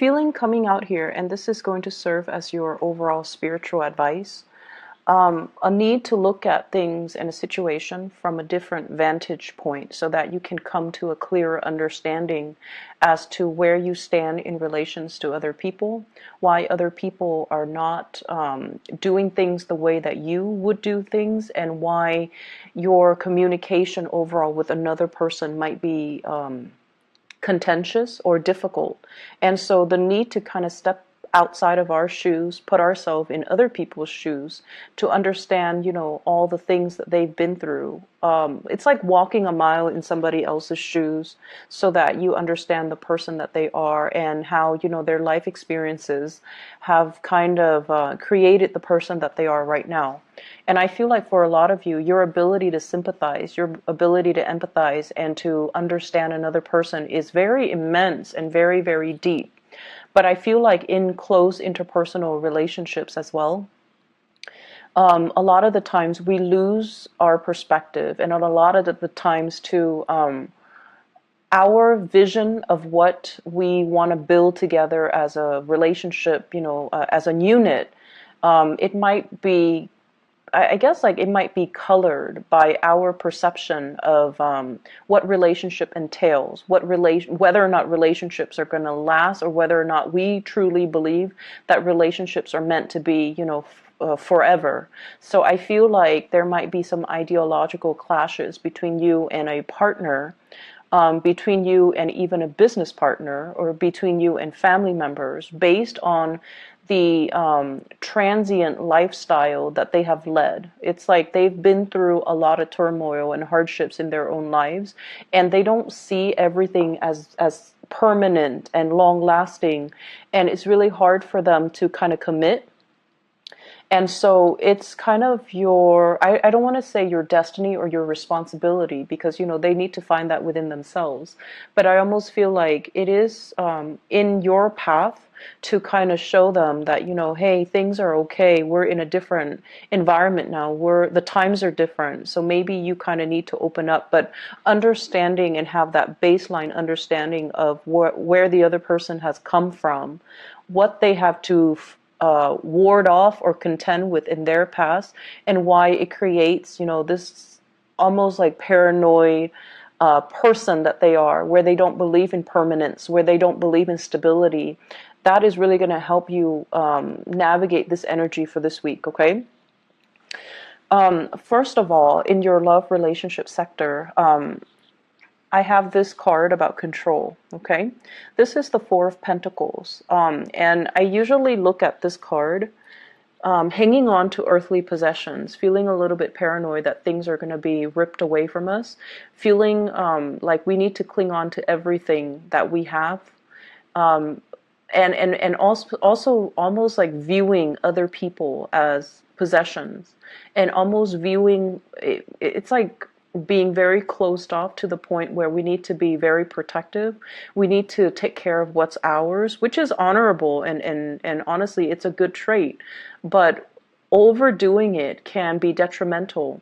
feeling coming out here, and this is going to serve as your overall spiritual advice, a need to look at things in a situation from a different vantage point so that you can come to a clearer understanding as to where you stand in relations to other people, why other people are not doing things the way that you would do things, and why your communication overall with another person might be contentious or difficult. And so the need to kind of step outside of our shoes, put ourselves in other people's shoes to understand, all the things that they've been through. It's like walking a mile in somebody else's shoes so that you understand the person that they are and how, their life experiences have kind of created the person that they are right now. And I feel like for a lot of you, your ability to sympathize, your ability to empathize and to understand another person is very immense and very, very deep. But I feel like in close interpersonal relationships as well, a lot of the times we lose our perspective, and a lot of the times too, our vision of what we want to build together as a relationship, as a unit, it might be, I guess, like it might be colored by our perception of what relationship entails, whether or not relationships are going to last, or whether or not we truly believe that relationships are meant to be, forever. So I feel like there might be some ideological clashes between you and a partner, between you and even a business partner, or between you and family members, based on the transient lifestyle that they have led. It's like they've been through a lot of turmoil and hardships in their own lives, and they don't see everything as permanent and long lasting, and it's really hard for them to kind of commit. And so it's kind of I don't want to say your destiny or your responsibility, because, they need to find that within themselves. But I almost feel like it is in your path to kind of show them that, hey, things are okay. We're in a different environment now. The times are different. So maybe you kind of need to open up, but understanding and have that baseline understanding of where the other person has come from, what they have to ward off or contend with in their past, and why it creates, this almost like paranoid person that they are, where they don't believe in permanence, where they don't believe in stability. That is really going to help you navigate this energy for this week, okay? First of all, in your love relationship sector, I have this card about control, okay? This is the Four of Pentacles, and I usually look at this card hanging on to earthly possessions, feeling a little bit paranoid that things are going to be ripped away from us, feeling like we need to cling on to everything that we have, and also almost like viewing other people as possessions, and almost viewing it's like being very closed off to the point where we need to be very protective. We need to take care of what's ours, which is honorable, and honestly, it's a good trait. But overdoing it can be detrimental.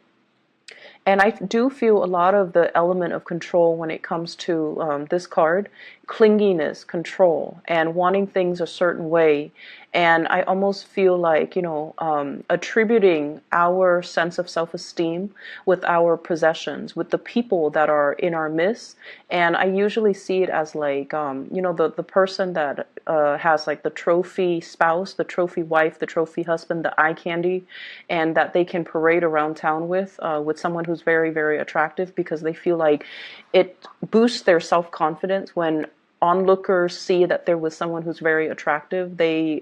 And I do feel a lot of the element of control when it comes to this card, clinginess, control, and wanting things a certain way. And I almost feel like, attributing our sense of self-esteem with our possessions, with the people that are in our midst. And I usually see it as like, the person that has like the trophy spouse, the trophy wife, the trophy husband, the eye candy, and that they can parade around town with someone who's very, very attractive, because they feel like it boosts their self-confidence when onlookers see that there was someone who's very attractive. They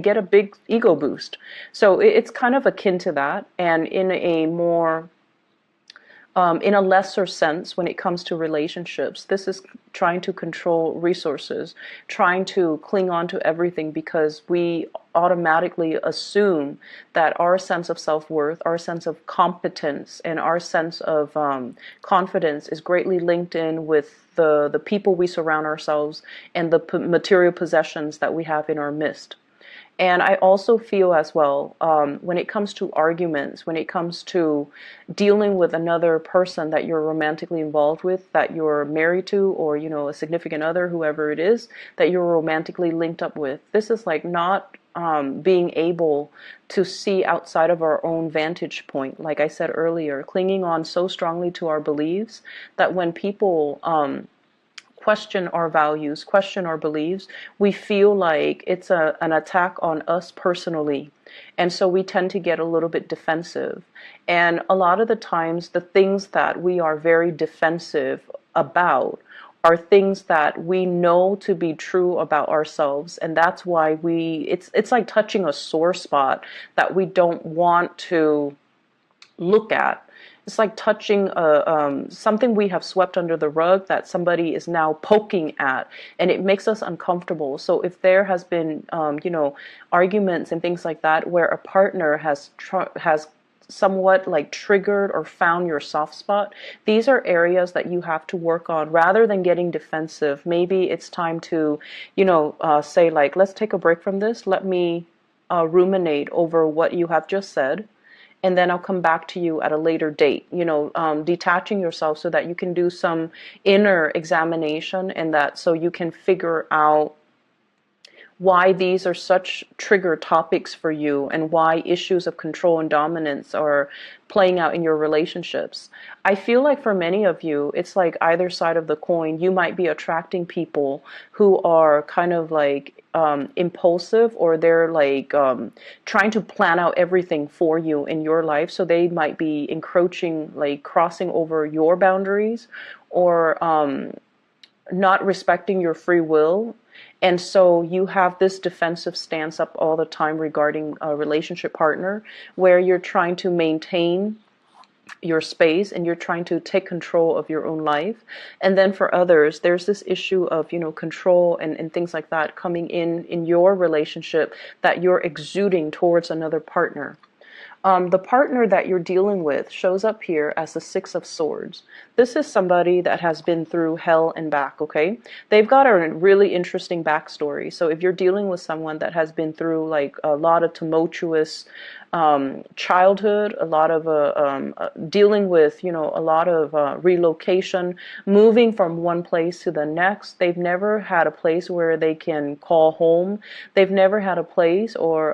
get a big ego boost. So it's kind of akin to that, and in a more in a lesser sense, when it comes to relationships, this is trying to control resources, trying to cling on to everything, because we automatically assume that our sense of self-worth, our sense of competence, and our sense of confidence is greatly linked in with the people we surround ourselves and the material possessions that we have in our midst. And I also feel as well, when it comes to arguments, when it comes to dealing with another person that you're romantically involved with, that you're married to, or, a significant other, whoever it is, that you're romantically linked up with, this is like not being able to see outside of our own vantage point. Like I said earlier, clinging on so strongly to our beliefs that when people question our values, question our beliefs, we feel like it's an attack on us personally. And so we tend to get a little bit defensive. And a lot of the times, the things that we are very defensive about are things that we know to be true about ourselves. And that's why it's like touching a sore spot that we don't want to look at. It's like touching something we have swept under the rug that somebody is now poking at, and it makes us uncomfortable. So if there has been, arguments and things like that, where a partner has somewhat like triggered or found your soft spot, these are areas that you have to work on rather than getting defensive. Maybe it's time to, say like, let's take a break from this. Let me ruminate over what you have just said, and then I'll come back to you at a later date. Detaching yourself so that you can do some inner examination, and that so you can figure out why these are such trigger topics for you, and why issues of control and dominance are playing out in your relationships. I feel like for many of you, it's like either side of the coin. You might be attracting people who are kind of like impulsive, or they're like trying to plan out everything for you in your life. So they might be encroaching, like crossing over your boundaries, or not respecting your free will. And so you have this defensive stance up all the time regarding a relationship partner, where you're trying to maintain your space and you're trying to take control of your own life. And then for others, there's this issue of, control and things like that coming in your relationship that you're exuding towards another partner. The partner that you're dealing with shows up here as the Six of Swords. This is somebody that has been through hell and back, okay? They've got a really interesting backstory. So if you're dealing with someone that has been through like a lot of tumultuous childhood, a lot of dealing with, a lot of relocation, moving from one place to the next. They've never had a place where they can call home. They've never had a place or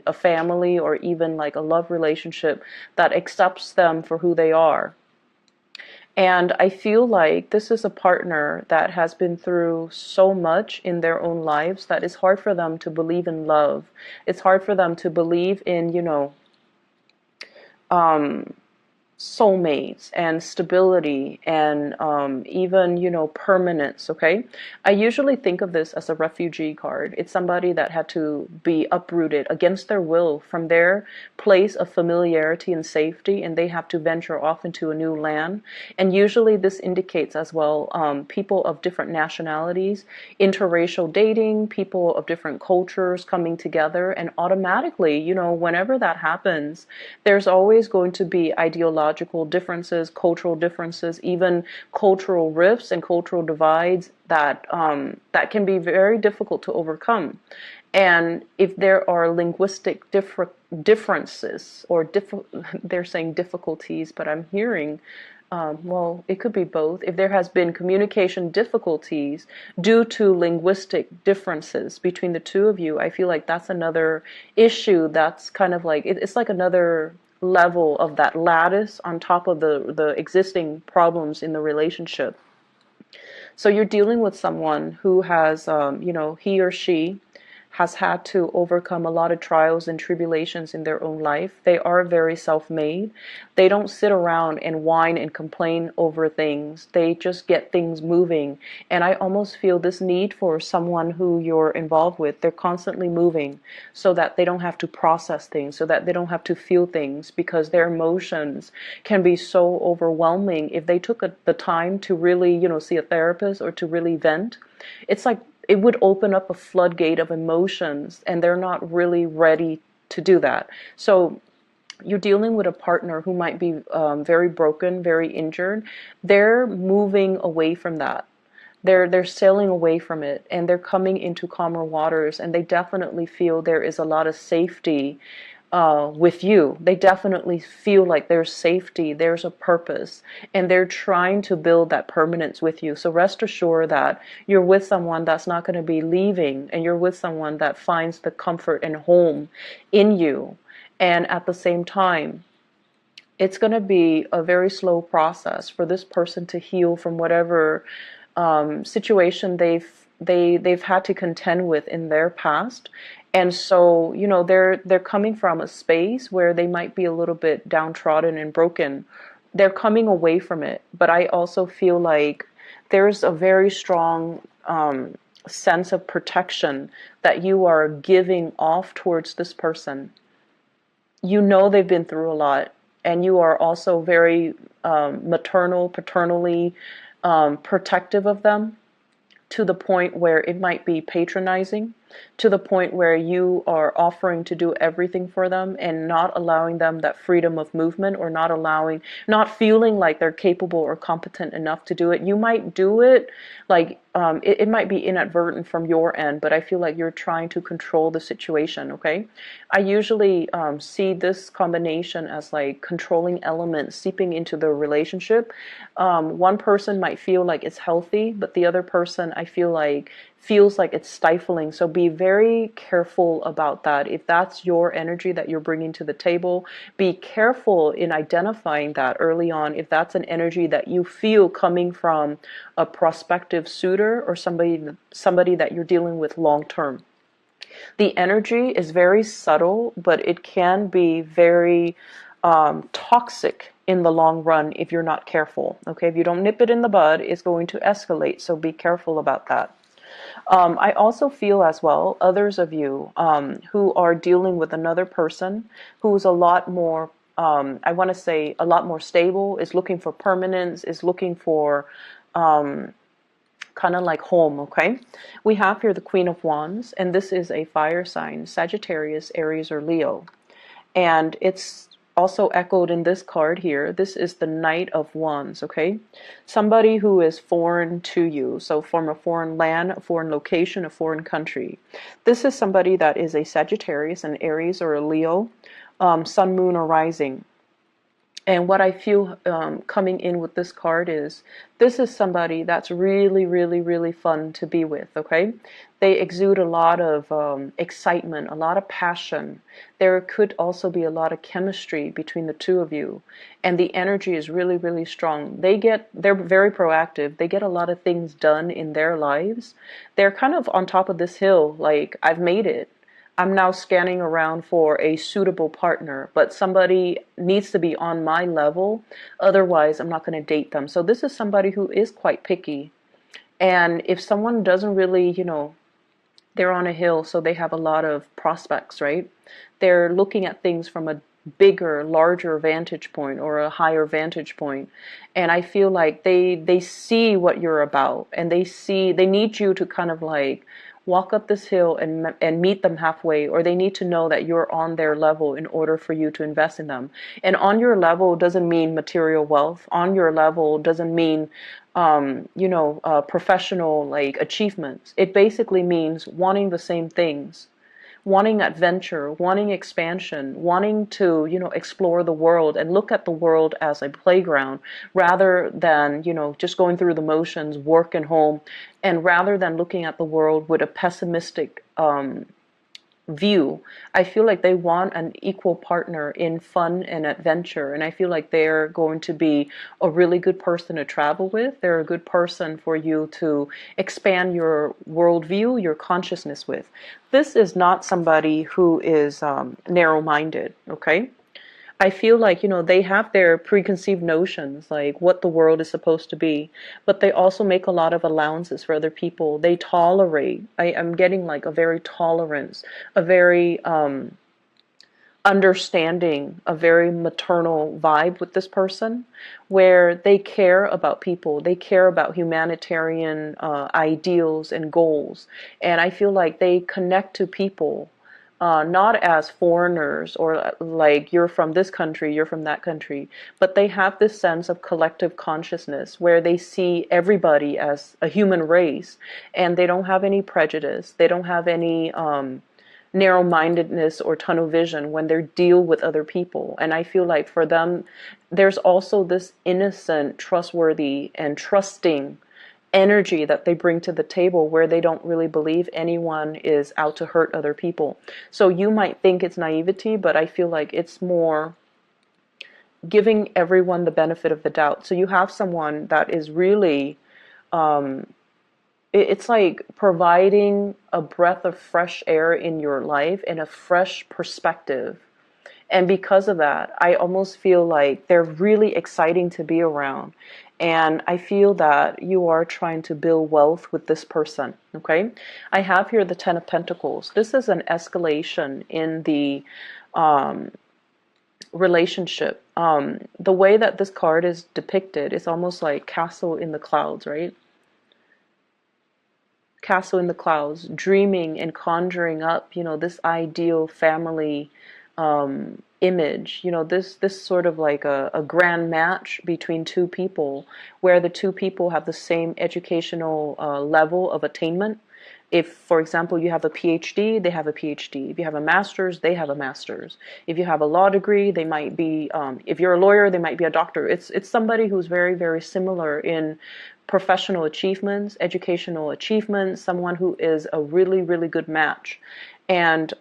a family, or even like a love relationship that accepts them for who they are. And I feel like this is a partner that has been through so much in their own lives that it's hard for them to believe in love. It's hard for them to believe in, soulmates and stability and even permanence. Okay, I usually think of this as a refugee card. It's somebody that had to be uprooted against their will from their place of familiarity and safety, and they have to venture off into a new land. And usually this indicates as well people of different nationalities, interracial dating, people of different cultures coming together. And automatically, whenever that happens, there's always going to be ideological differences, cultural differences, even cultural rifts and cultural divides that can be very difficult to overcome. And if there are linguistic differences, or they're saying difficulties, but I'm hearing, well, it could be both. If there has been communication difficulties due to linguistic differences between the two of you, I feel like that's another issue that's kind of like, it's like another level of that lattice on top of the existing problems in the relationship. So you're dealing with someone who has, he or she has had to overcome a lot of trials and tribulations in their own life. They are very self-made. They don't sit around and whine and complain over things. They just get things moving. And I almost feel this need for someone who you're involved with. They're constantly moving so that they don't have to process things, so that they don't have to feel things, because their emotions can be so overwhelming. If they took the time to really, see a therapist or to really vent, it's like it would open up a floodgate of emotions, and they're not really ready to do that. So you're dealing with a partner who might be very broken, very injured. They're moving away from that. They're sailing away from it, and they're coming into calmer waters, and they definitely feel there is a lot of safety with you. They definitely feel like there's safety, there's a purpose, and they're trying to build that permanence with you. So rest assured that you're with someone that's not going to be leaving, and you're with someone that finds the comfort and home in you. And at the same time, it's going to be a very slow process for this person to heal from whatever situation they've had to contend with in their past. And so, they're coming from a space where they might be a little bit downtrodden and broken. They're coming away from it, but I also feel like there's a very strong sense of protection that you are giving off towards this person. They've been through a lot, and you are also very paternally protective of them, to the point where it might be patronizing, to the point where you are offering to do everything for them and not allowing them that freedom of movement, or not feeling like they're capable or competent enough to do it. You might do it, like it might be inadvertent from your end, but I feel like you're trying to control the situation, okay? I usually see this combination as like controlling elements seeping into the relationship. One person might feel like it's healthy, but the other person, I feel like, feels like it's stifling. So be very careful about that. If that's your energy that you're bringing to the table, be careful in identifying that early on. If that's an energy that you feel coming from a prospective suitor or somebody that you're dealing with long term. The energy is very subtle, but it can be very toxic in the long run if you're not careful. Okay, if you don't nip it in the bud, it's going to escalate. So be careful about that. I also feel as well, others of you who are dealing with another person who's a lot more, I want to say, a lot more stable, is looking for permanence, is looking for kind of like home, okay? We have here the Queen of Wands, and this is a fire sign, Sagittarius, Aries, or Leo. And it's also echoed in this card here. This is the Knight of Wands, okay? Somebody who is foreign to you, so from a foreign land, a foreign location, a foreign country. This is somebody that is a Sagittarius, an Aries, or a Leo, Sun, Moon, or Rising. And what I feel coming in with this card is, this is somebody that's really, really, really fun to be with, okay? They exude a lot of excitement, a lot of passion. There could also be a lot of chemistry between the two of you. And the energy is really, really strong. They're very proactive. They get a lot of things done in their lives. They're kind of on top of this hill, like, I've made it. I'm now scanning around for a suitable partner, but somebody needs to be on my level. Otherwise, I'm not going to date them. So this is somebody who is quite picky. And if someone doesn't really, they're on a hill, so they have a lot of prospects, right? They're looking at things from a bigger, larger vantage point, or a higher vantage point. And I feel like they see what you're about, and they need you to kind of like walk up this hill and meet them halfway, or they need to know that you're on their level in order for you to invest in them. And on your level doesn't mean material wealth. On your level doesn't mean professional like achievements. It basically means wanting the same things, wanting adventure, wanting expansion, wanting to, explore the world and look at the world as a playground, rather than, just going through the motions, work and home, and rather than looking at the world with a pessimistic view. I feel like they want an equal partner in fun and adventure, and I feel like they're going to be a really good person to travel with. They're a good person for you to expand your worldview, your consciousness with. This is not somebody who is narrow-minded, okay? I feel like, they have their preconceived notions, like what the world is supposed to be, but they also make a lot of allowances for other people. They tolerate. I'm getting like a very tolerance, a very understanding, a very maternal vibe with this person, where they care about people. They care about humanitarian ideals and goals. And I feel like they connect to people not as foreigners or like you're from this country, you're from that country, but they have this sense of collective consciousness where they see everybody as a human race, and they don't have any prejudice. They don't have any narrow-mindedness or tunnel vision when they deal with other people. And I feel like for them, there's also this innocent, trustworthy, and trusting energy that they bring to the table where they don't really believe anyone is out to hurt other people. So you might think it's naivety, but I feel like it's more giving everyone the benefit of the doubt. So you have someone that is really, it's like providing a breath of fresh air in your life and a fresh perspective. And because of that, I almost feel like they're really exciting to be around. And I feel that you are trying to build wealth with this person, okay? I have here the Ten of Pentacles. This is an escalation in the relationship. The way that this card is depicted is almost like castle in the clouds, right? Castle in the clouds, dreaming and conjuring up, this ideal family image, this sort of like a grand match between two people where the two people have the same educational level of attainment. If, for example, you have a PhD, they have a PhD. If you have a master's, they have a master's. If you have a law degree, they might be, if you're a lawyer, they might be a doctor. It's somebody who's very, very similar in professional achievements, educational achievements, someone who is a really, really good match. And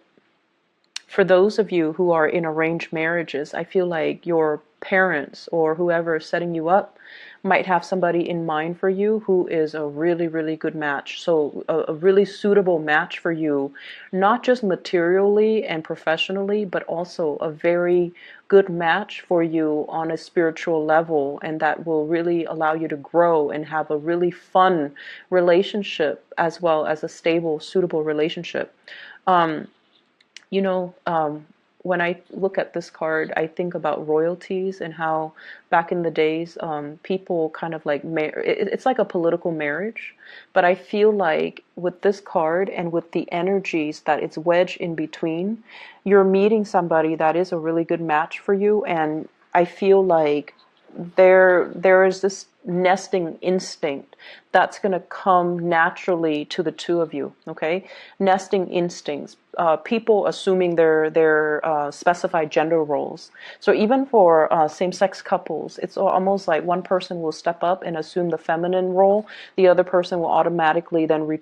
for those of you who are in arranged marriages, I feel like your parents or whoever is setting you up might have somebody in mind for you who is a really, really good match. So a really suitable match for you, not just materially and professionally, but also a very good match for you on a spiritual level, and that will really allow you to grow and have a really fun relationship as well as a stable, suitable relationship. When I look at this card, I think about royalties and how back in the days, people kind of like, it's like a political marriage. But I feel like with this card and with the energies that it's wedged in between, you're meeting somebody that is a really good match for you. And I feel like there is this nesting instinct that's going to come naturally to the two of you, okay? Nesting instincts, people assuming their specified gender roles. So even for same-sex couples, it's almost like one person will step up and assume the feminine role, the other person will automatically then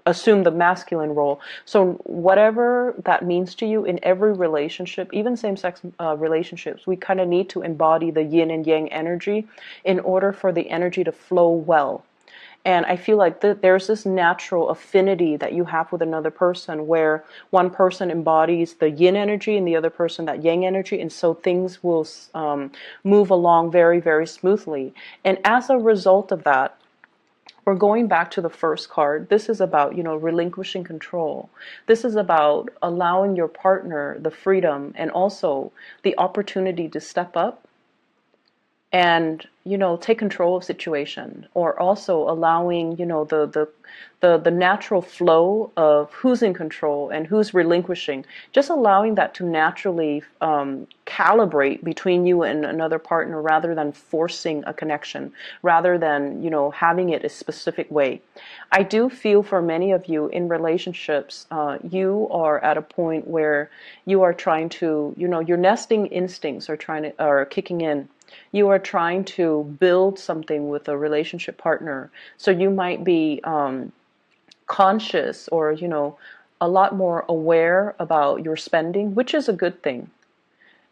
assume the masculine role. So whatever that means to you in every relationship, even same-sex relationships, we kind of need to embody the yin and yang energy in order for the energy to flow well. And I feel like there's this natural affinity that you have with another person where one person embodies the yin energy and the other person that yang energy, and so things will move along very, very smoothly. And as a result of that, we're going back to the first card. This is about, relinquishing control. This is about allowing your partner the freedom and also the opportunity to step up and, take control of situation, or also allowing, the natural flow of who's in control and who's relinquishing, just allowing that to naturally calibrate between you and another partner rather than forcing a connection, rather than, having it a specific way. I do feel for many of you in relationships, you are at a point where you are trying to, your nesting instincts are kicking in. You are trying to build something with a relationship partner. So you might be conscious or, a lot more aware about your spending, which is a good thing.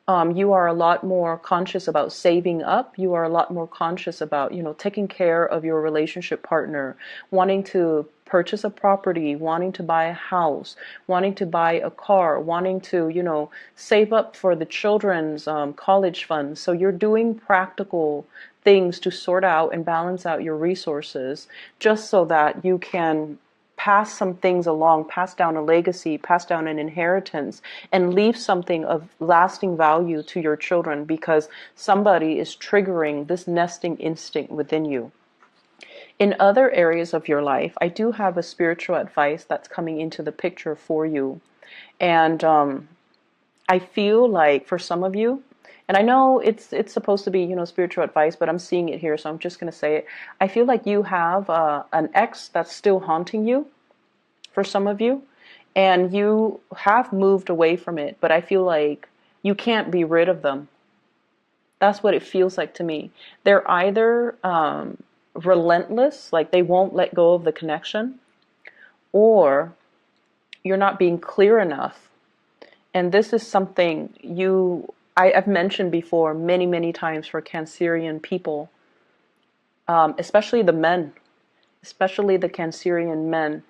You are a lot more conscious about saving up. You are a lot more conscious about, taking care of your relationship partner, wanting to purchase a property, wanting to buy a house, wanting to buy a car, wanting to, save up for the children's college funds. So you're doing practical things to sort out and balance out your resources just so that you can pass some things along, pass down a legacy, pass down an inheritance, and leave something of lasting value to your children because somebody is triggering this nesting instinct within you. In other areas of your life, I do have a spiritual advice that's coming into the picture for you. And I feel like for some of you, and I know it's supposed to be, spiritual advice, but I'm seeing it here, so I'm just going to say it. I feel like you have an ex that's still haunting you for some of you, and you have moved away from it, but I feel like you can't be rid of them. That's what it feels like to me. They're either relentless, like they won't let go of the connection, or you're not being clear enough. And this is something I've mentioned before many, many times for Cancerian people, especially the men, especially the Cancerian men.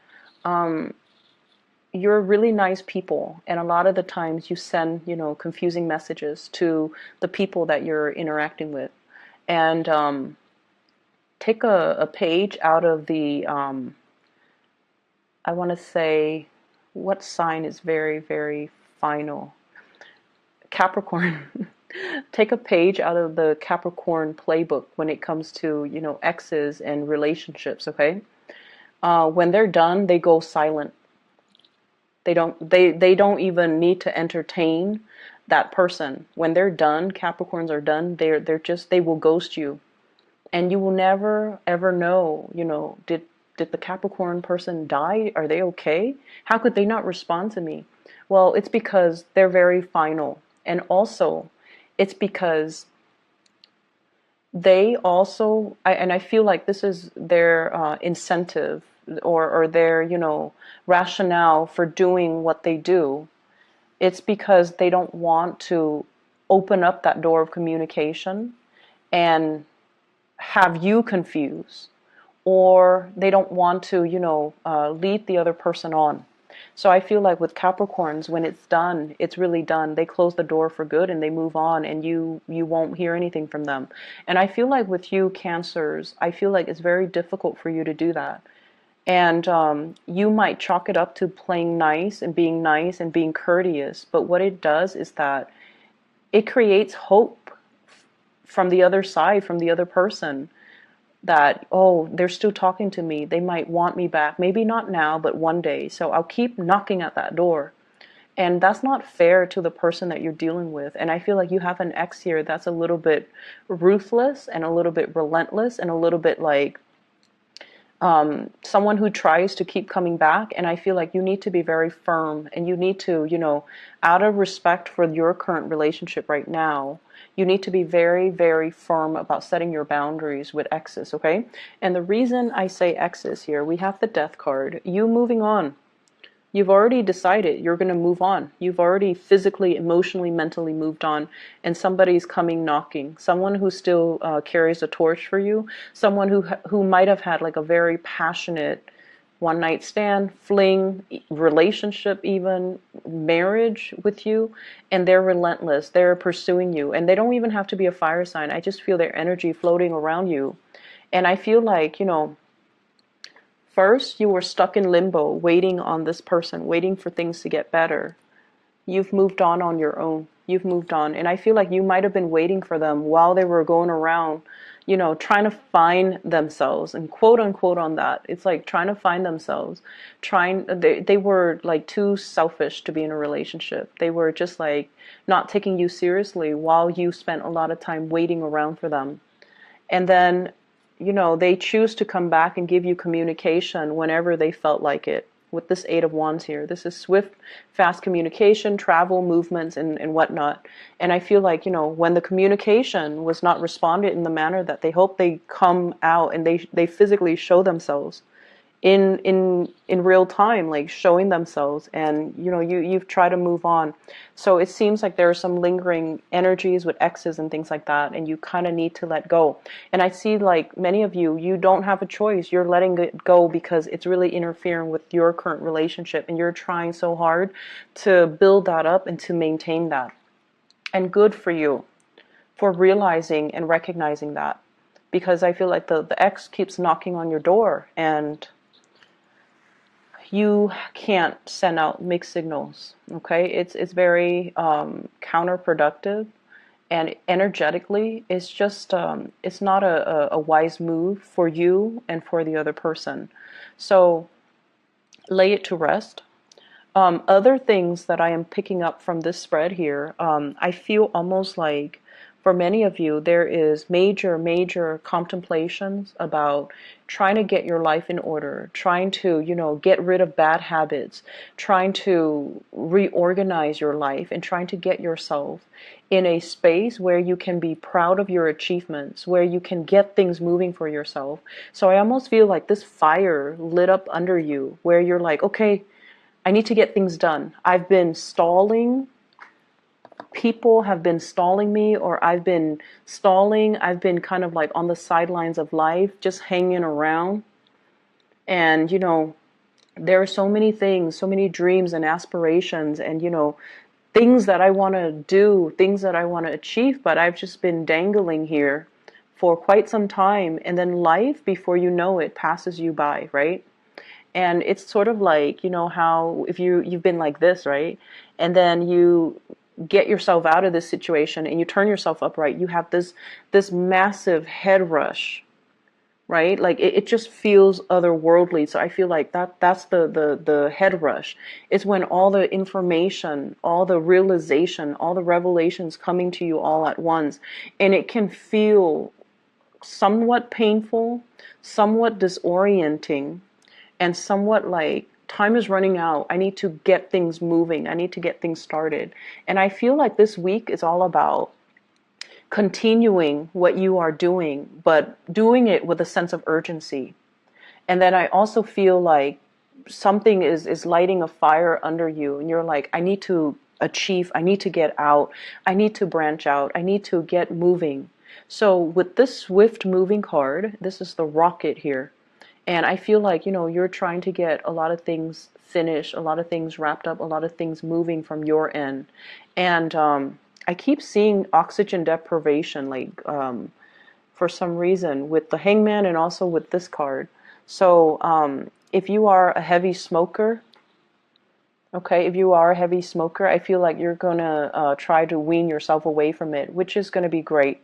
You're really nice people, and a lot of the times you send, confusing messages to the people that you're interacting with. And take a page out of the, I want to say, what sign is very, very final? Capricorn. Take a page out of the Capricorn playbook when it comes to, exes and relationships, okay? When they're done, they go silent. They don't even need to entertain that person. When they're done, Capricorns are done, they will ghost you. And you will never ever know, did the Capricorn person die? Are they okay? How could they not respond to me? Well, it's because they're very final. And also, it's because they also, and I feel like this is their incentive, or their, rationale for doing what they do. It's because they don't want to open up that door of communication and have you confused, or they don't want to, lead the other person on. So I feel like with Capricorns, when it's done, it's really done. They close the door for good and they move on, and you won't hear anything from them. And I feel like with you Cancers, I feel like it's very difficult for you to do that. And you might chalk it up to playing nice and being courteous. But what it does is that it creates hope from the other side, from the other person, that, oh, they're still talking to me. They might want me back. Maybe not now, but one day. So I'll keep knocking at that door. And that's not fair to the person that you're dealing with. And I feel like you have an ex here that's a little bit ruthless and a little bit relentless and a little bit like someone who tries to keep coming back. And I feel like you need to be very firm, and you need to, out of respect for your current relationship right now, you need to be very, very firm about setting your boundaries with exes, okay? And the reason I say exes here, we have the Death card. You moving on. You've already decided you're going to move on. You've already physically, emotionally, mentally moved on, and somebody's coming knocking. Someone who still carries a torch for you. Someone who might have had like a very passionate one night stand, fling, relationship, even marriage with you, and they're relentless. They're pursuing you, and they don't even have to be a fire sign. I just feel their energy floating around you, and I feel like, first, you were stuck in limbo, waiting on this person, waiting for things to get better. You've moved on your own. You've moved on. And I feel like you might have been waiting for them while they were going around, trying to find themselves, and quote unquote on that. It's like trying to find themselves. They were like too selfish to be in a relationship. They were just like not taking you seriously while you spent a lot of time waiting around for them. And then they choose to come back and give you communication whenever they felt like it. With this Eight of Wands here, this is swift, fast communication, travel, movements, and whatnot. And I feel like, when the communication was not responded in the manner that they hope, they come out and they physically show themselves in real time, like showing themselves, and you've tried to move on. So it seems like there are some lingering energies with exes and things like that, and you kind of need to let go. And I see like many of you don't have a choice. You're letting it go because it's really interfering with your current relationship, and you're trying so hard to build that up and to maintain that. And good for you for realizing and recognizing that, because I feel like the ex keeps knocking on your door, and you can't send out mixed signals, okay? It's very counterproductive, and energetically, it's just it's not a wise move for you and for the other person. So lay it to rest. Other things that I am picking up from this spread here, I feel almost like for many of you, there is major, major contemplations about trying to get your life in order, trying to, get rid of bad habits, trying to reorganize your life, and trying to get yourself in a space where you can be proud of your achievements, where you can get things moving for yourself. So I almost feel like this fire lit up under you, where you're like, okay, I need to get things done. I've been stalling. People have been stalling me, or I've been stalling. I've been kind of like on the sidelines of life, just hanging around. And, there are so many things, so many dreams and aspirations and, things that I want to do, things that I want to achieve, but I've just been dangling here for quite some time. And then life, before you know it, passes you by, right? And it's sort of like, how if you've been like this, right? And then you get yourself out of this situation and you turn yourself upright, you have this massive head rush, right? Like it just feels otherworldly. So I feel like that's the head rush. It's when all the information, all the realization, all the revelations coming to you all at once. And it can feel somewhat painful, somewhat disorienting, and somewhat like time is running out. I need to get things moving. I need to get things started. And I feel like this week is all about continuing what you are doing, but doing it with a sense of urgency. And then I also feel like something is lighting a fire under you, and you're like, I need to achieve, I need to get out, I need to branch out, I need to get moving. So with this swift moving card, this is the rocket here. And I feel like, you're trying to get a lot of things finished, a lot of things wrapped up, a lot of things moving from your end. And I keep seeing oxygen deprivation, like for some reason, with the hangman and also with this card. So if you are a heavy smoker, okay, if you are a heavy smoker, I feel like you're going to try to wean yourself away from it, which is going to be great.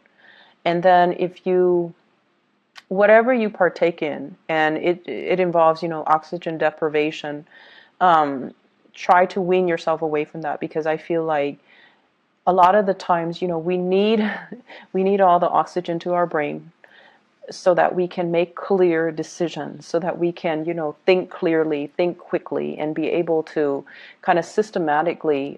And then if you whatever you partake in, and it involves, oxygen deprivation, try to wean yourself away from that, because I feel like a lot of the times, we need we need all the oxygen to our brain so that we can make clear decisions, so that we can, think clearly, think quickly, and be able to kind of systematically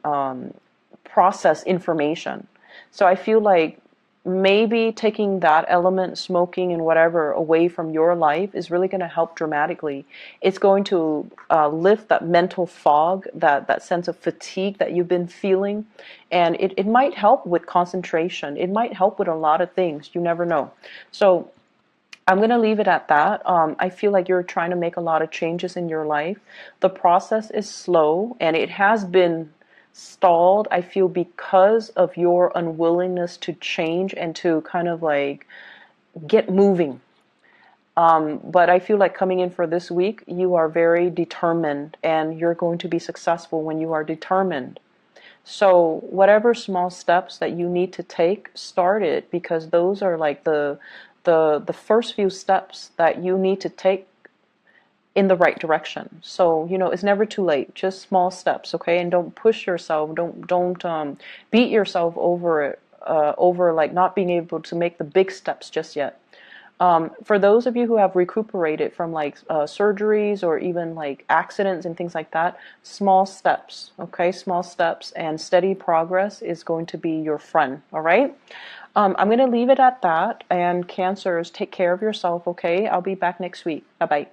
process information. So I feel like maybe taking that element, smoking and whatever, away from your life is really going to help dramatically. It's going to lift that mental fog, that sense of fatigue that you've been feeling. And it might help with concentration. It might help with a lot of things. You never know. So I'm going to leave it at that. I feel like you're trying to make a lot of changes in your life. The process is slow, and it has been stalled, I feel, because of your unwillingness to change and to kind of like get moving. But I feel like coming in for this week, you are very determined, and you're going to be successful when you are determined. So whatever small steps that you need to take, start it, because those are like the first few steps that you need to take in the right direction. So, it's never too late. Just small steps, okay? And don't push yourself. Don't beat yourself over like not being able to make the big steps just yet. For those of you who have recuperated from like surgeries or even like accidents and things like that, small steps, okay? Small steps and steady progress is going to be your friend, all right? I'm going to leave it at that. And Cancers, take care of yourself, okay? I'll be back next week. Bye-bye.